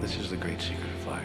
This is the great secret of life.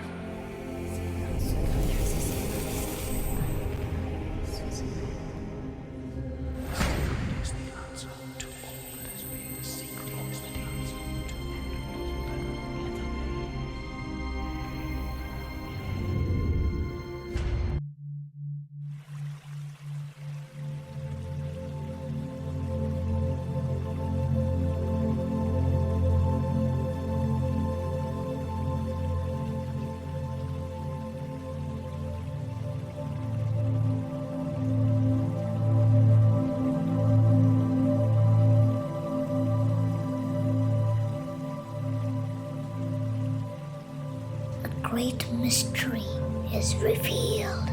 A great mystery is revealed.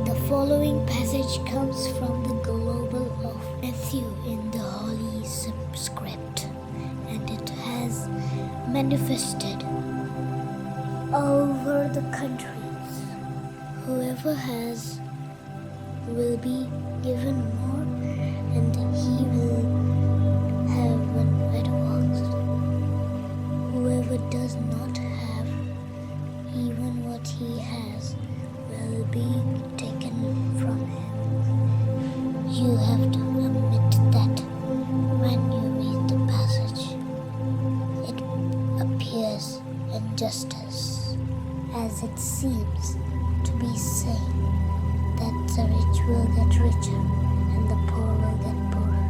The following passage comes from the Gospel of Matthew in the Holy Script, and it has manifested over the countries. Whoever has will be given more, and he will have when advanced. Whoever does not have, even what he has will be taken from him. You have to admit that when you read the passage, it appears injustice, as it seems to be saying that the rich will get richer and the poor will get poorer.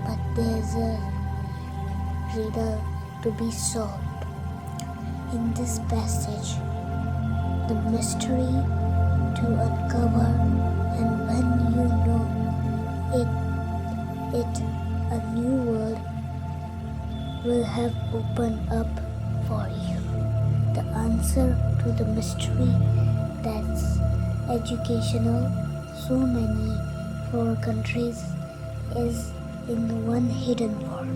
But there's a riddle to be solved. In this passage, the mystery to uncover, and when you know it a new world will have opened up for you. The answer to the mystery that's educational so many for countries is in the one hidden word: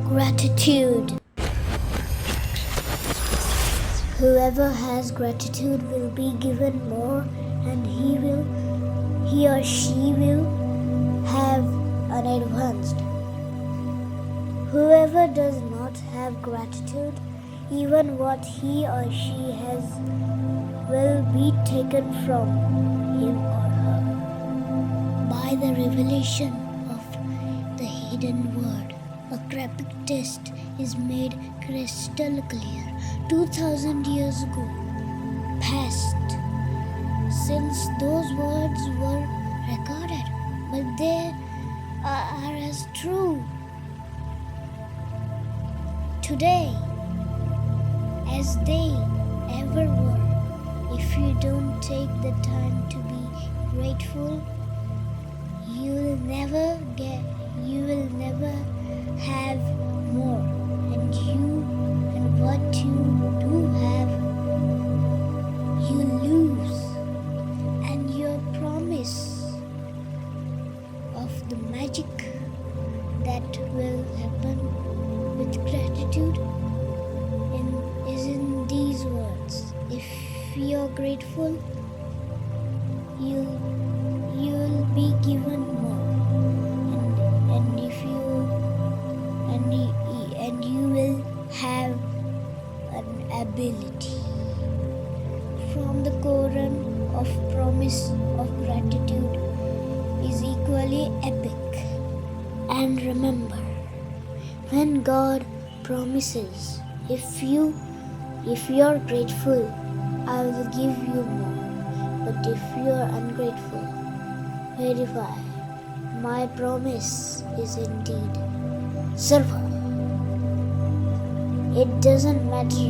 gratitude. Whoever has gratitude will be given more, and he or she will have unadvanced. Whoever does not have gratitude, even what he or she has will be taken from him or her. By the revelation of the hidden word, a cryptic test is made crystal clear. 2000 years ago passed since those words were recorded, but they are as true today as they ever were. If you don't take the time to be grateful, you will never have more, and what you do have, you lose. And your promise of the magic that will happen with gratitude is in these words: if you're grateful, you'll be given more, and if you and you will have an ability. From the Quran of promise of gratitude is equally epic. And remember, when God promises, if you're grateful, I will give you more. But if you're ungrateful, verify my promise is indeed certain. It doesn't matter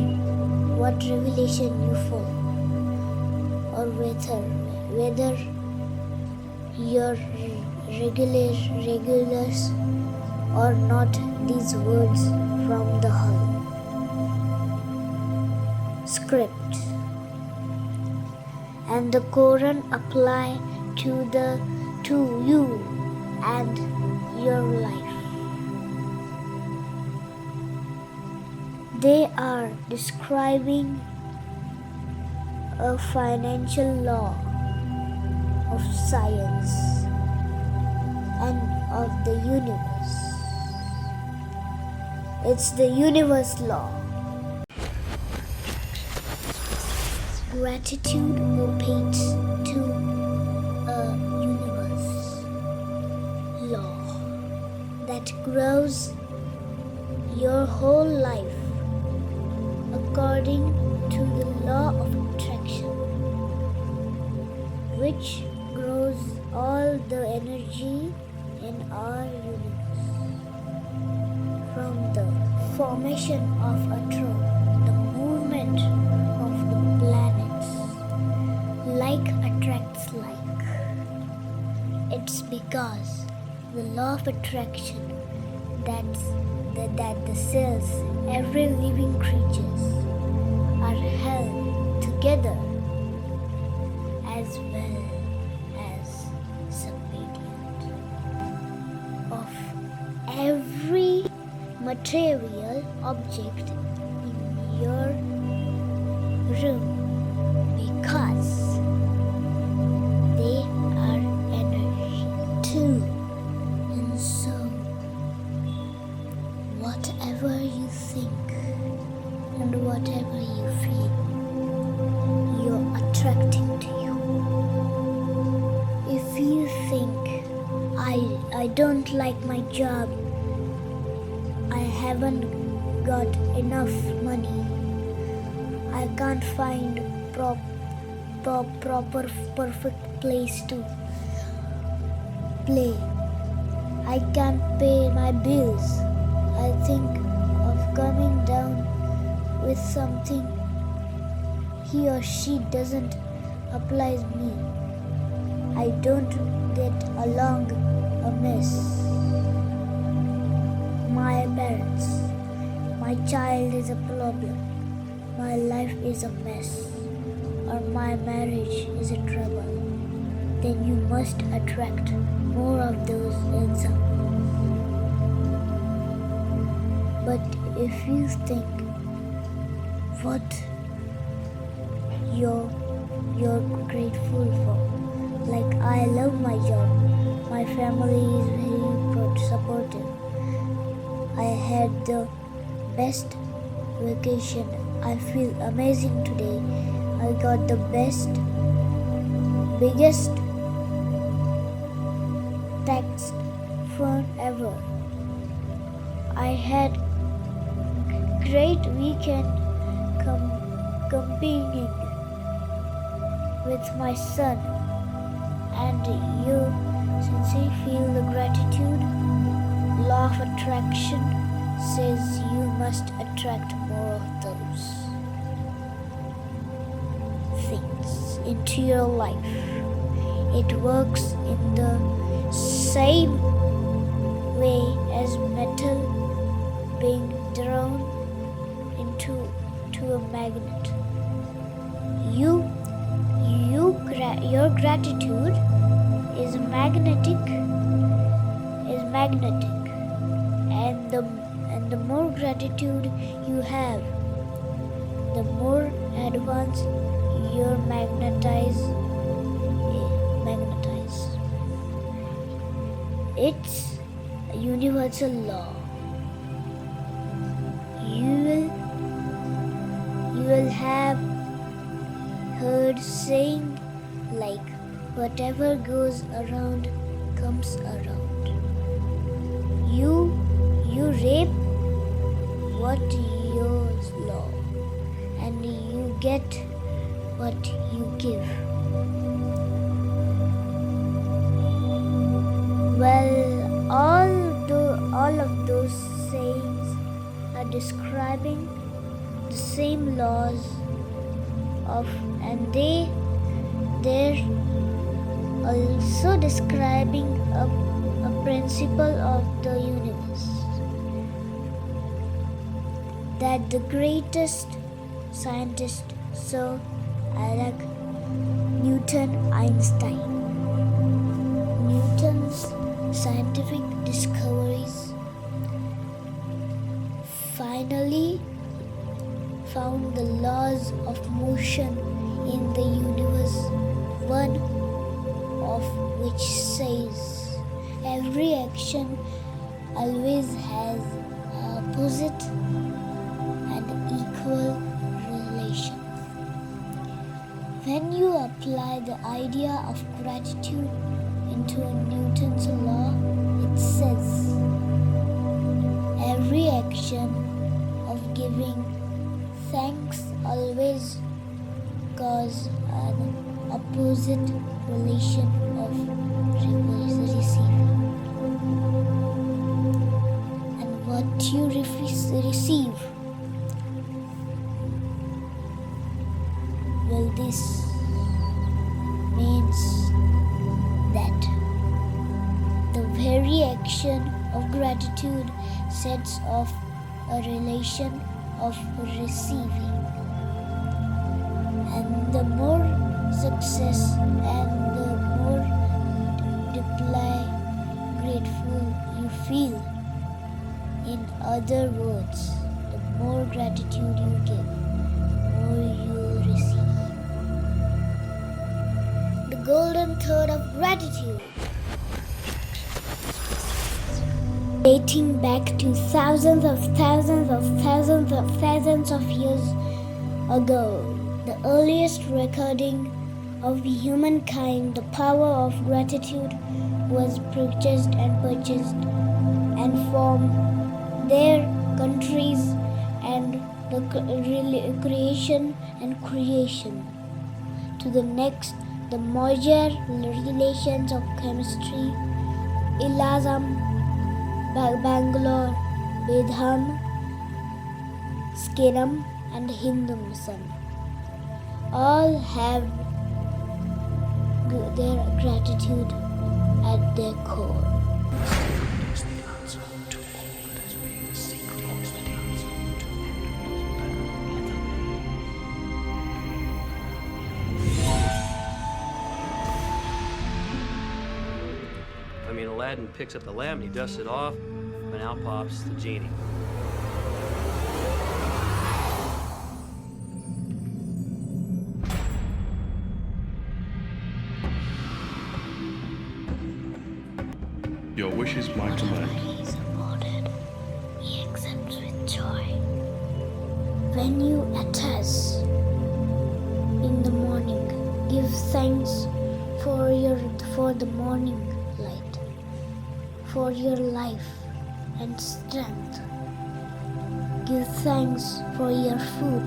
what revelation you follow, or whether you're regulars or not. These words from the Holy Script and the Quran apply to you and your life. They are describing a financial law of science and of the universe. It's the universe law. Gratitude obeys to a universe law that grows your whole life according to the law of attraction, which grows all the energy in our universe. From the formation of a atom, the movement of the planets, like attracts like. It's because the law of attraction that the cells, every living creatures, are held together as well as some radiant of every material object in your room, because they are energy too. And so whatever you think and whatever you feel, you're attracting to you. If you think, I don't like my job, I haven't got enough money, I can't find proper perfect place to play, I can't pay my bills, I think of coming down with something he or she doesn't apply me, I don't get along amiss. My parents, my child is a problem, my life is a mess, or my marriage is a trouble, then you must attract more of those examples. But if you think what you're grateful for, like I love my job, my family is very supportive, I had the best vacation, I feel amazing today, I got the biggest tax fund ever, I had great weekend competing with my son, and you sincerely feel the gratitude, law of attraction says you must attract more of those things into your life. It works in the same way as metal being drawn into a magnet. Your gratitude is magnetic, and the more gratitude you have, the more advanced you're magnetized. It's a universal law. You will have heard saying like, whatever goes around comes around. You reap what yours law, and you get what you give. Well, all of those sayings are describing the same laws and they're also describing a principle of the universe that the greatest scientist, Sir Isaac Newton Einstein. Newton's scientific discoveries finally found the laws of motion in the universe, one of which says every action always has opposite and equal relation. When you apply the idea of gratitude into Newton's law, it says every action of giving thanks always cause an opposite relation of receiving. And what you receive, well, this means that the very action of gratitude sets off a relation of receiving. And the more success and the more deeply grateful you feel, in other words, the more gratitude you give, the more you will receive. The golden thread of gratitude. Dating back to thousands of years ago, the earliest recording of humankind, the power of gratitude was purchased and from their countries and the creation to the next, the major relations of chemistry, Ilazam, Bangalore, Vedham, Skiram, and Hinduism all have their gratitude at their core. Aladdin picks up the lamp and he dusts it off, and out pops the genie. Your wish is my command. He is awarded, he accepts with joy. When you attest in the morning, give thanks for the morning light, for your life and strength. Give thanks for your food,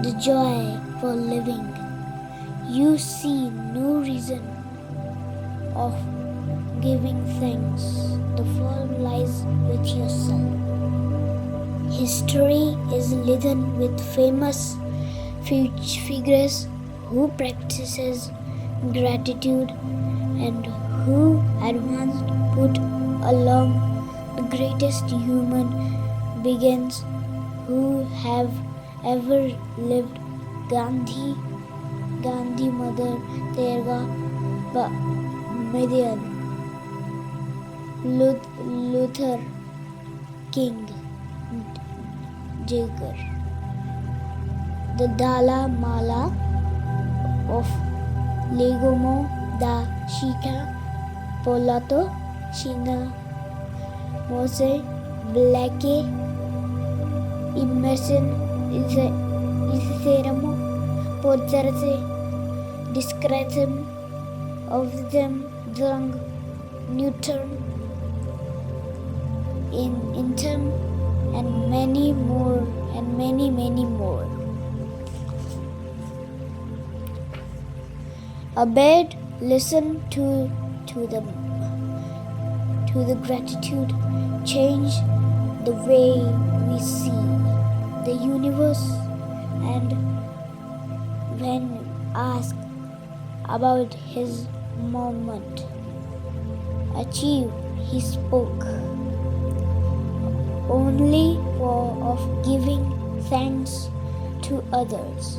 the joy for living. You see no reason of giving thanks. The fault lies with yourself. History is laden with famous figures who practices gratitude and who advanced put along the greatest human beings who have ever lived. Gandhi, Mother Teresa, Median, Luther King, Jagger, the Dalai Lama of Legomo da Chica, Polato, China, Mose, Blake, Emerson, Iseramo, Podzarse, Discretum, of them, Young, Newton, in term, and many more, and many more. Abed, listen to the gratitude, change the way we see the universe, and when asked about his moment achieved, he spoke only of giving thanks to others.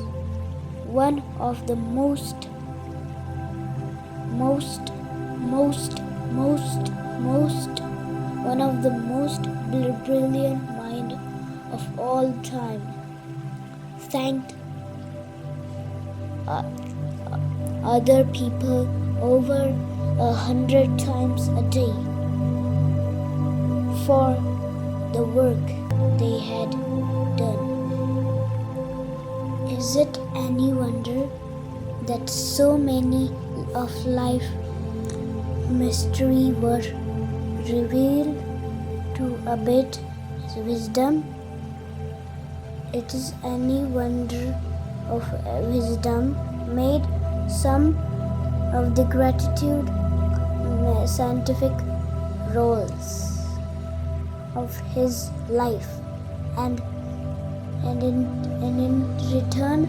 One of the most brilliant mind of all time thanked other people over 100 times a day for the work they had done. Is it any wonder that so many of life mystery were revealed to abate wisdom? It is any wonder of wisdom made some of the gratitude scientific roles of his life, and in return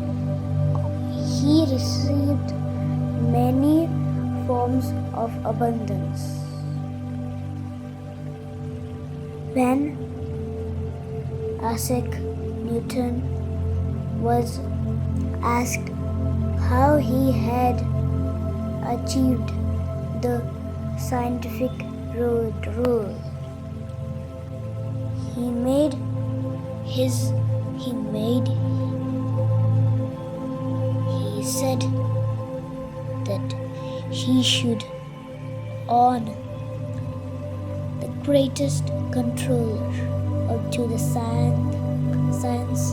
he received many forms of abundance. When Isaac Newton was asked how he had achieved the scientific rule, he said that he should own the greatest controller to the science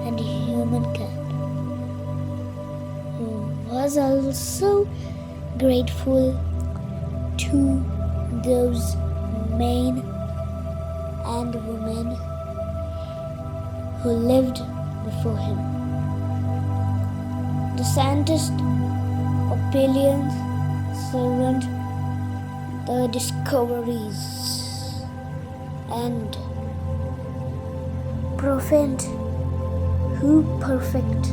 and humankind, who was also grateful to those men and women who lived before him. The scientist Opinions servant the discoveries and prophet who perfect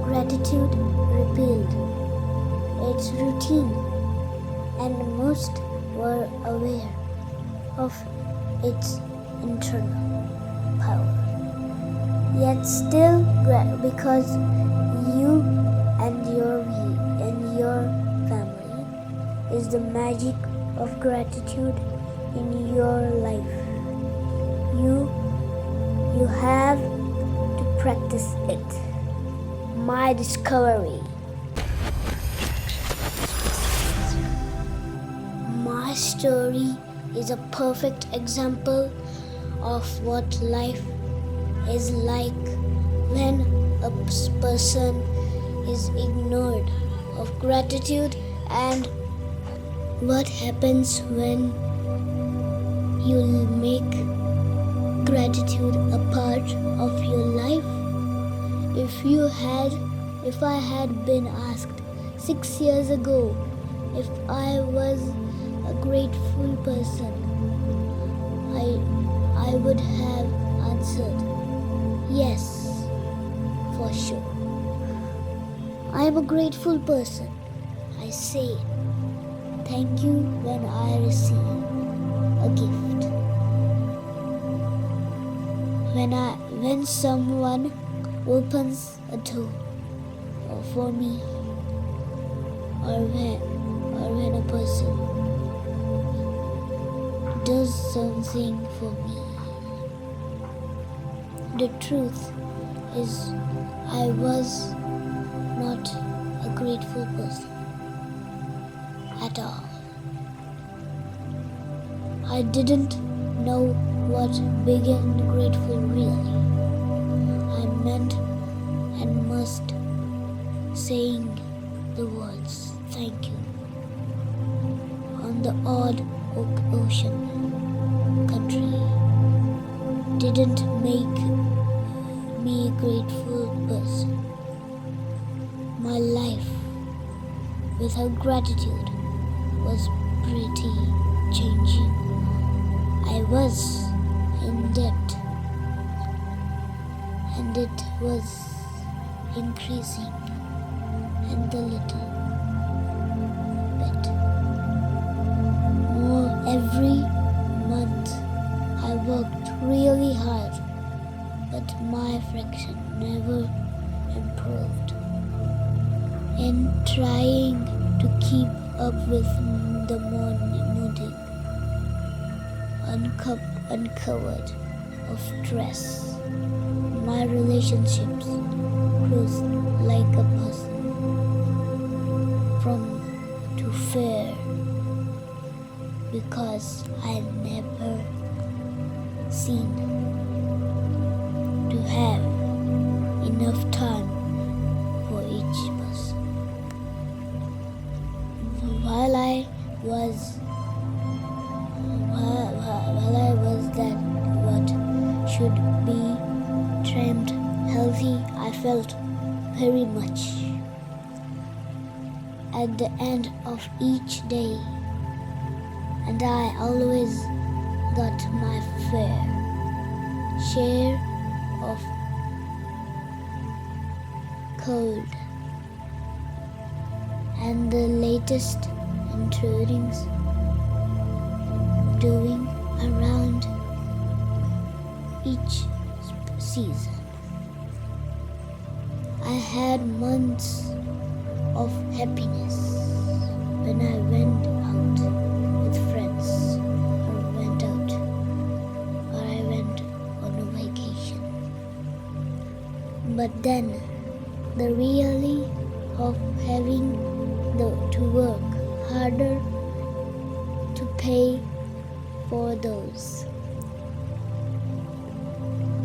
gratitude repealed its routine, and most were aware of its internal power. Yet still, because you and your family is the magic of gratitude in your life, you have to practice it. My discovery. My story is a perfect example of what life is like when a person is ignored of gratitude, and what happens when you make gratitude a part of your life. If I had been asked 6 years ago if I was a grateful person, I would have answered yes, for sure. I am a grateful person. I say thank you when I receive a gift. When someone opens a door for me, or when a person does something for me. The truth is, I was not a grateful person at all. I didn't know what being grateful really. I meant and must saying the words thank you on the odd ocean country didn't make me a grateful person. My life without gratitude was pretty changing. I was in debt, and it was increasing, and a little bit more every month. I worked really hard, but my fraction never improved. In trying to keep up with the morning uncovered of stress, my relationships closed like a puzzle from to fair, because I never seen have enough time for each person. While I was that what should be termed healthy, I felt very much. At the end of each day, and I always got my fair share of cold and the latest intrudings doing around each season. I had months of happiness when I went out with friends or I went on a vacation. But then the reality of having to work harder to pay for those.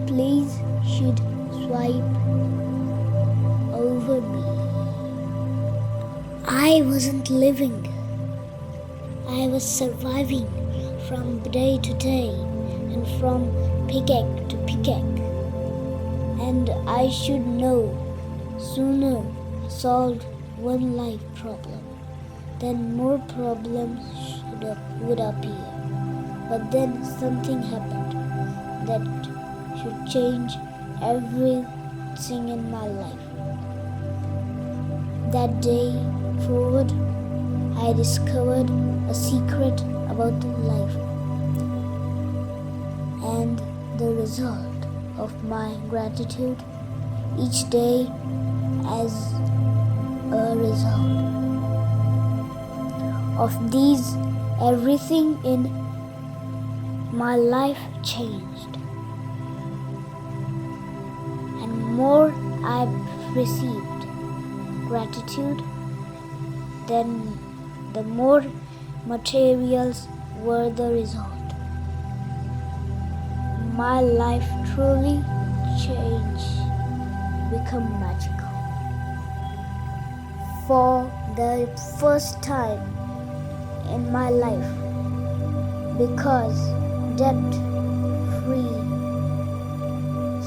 Please should swipe over me. I wasn't living. I was surviving from day to day and from pickaxe to pickaxe. And I should know sooner solved one life problem, then more problems would appear. But then something happened that should change everything in my life. That day forward, I discovered a secret about life, and the result of my gratitude each day as a result of these, everything in my life changed. And more I received gratitude, then the more materials were the result. My life truly changed, become magical. For the first time in my life, because debt-free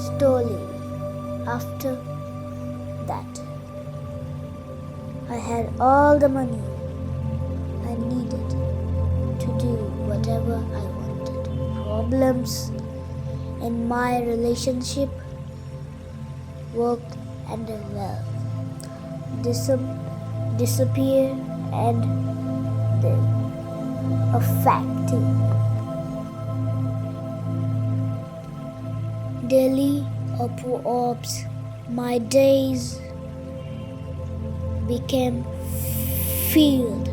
slowly after that. I had all the money I needed to do whatever I wanted. Problems in my relationship worked and well disappear and they affecting daily ops. My days became filled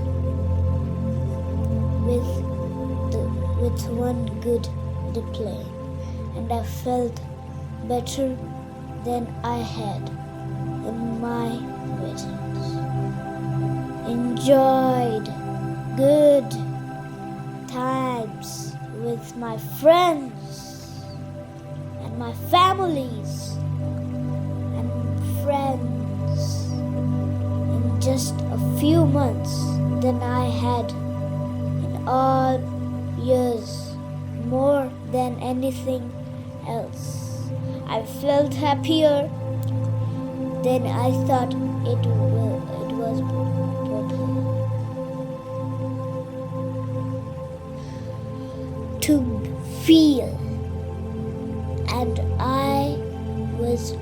with one good display, and I felt better than I had in my weddings. Enjoyed good times with my friends and my families and friends in just a few months than I had in all years, more than anything else. I felt happier than I thought it was possible to feel, and I was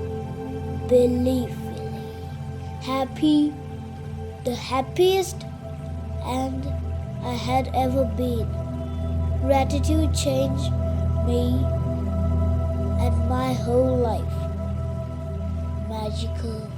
believingly happy, the happiest and I had ever been. Gratitude changed me and my whole life. Magical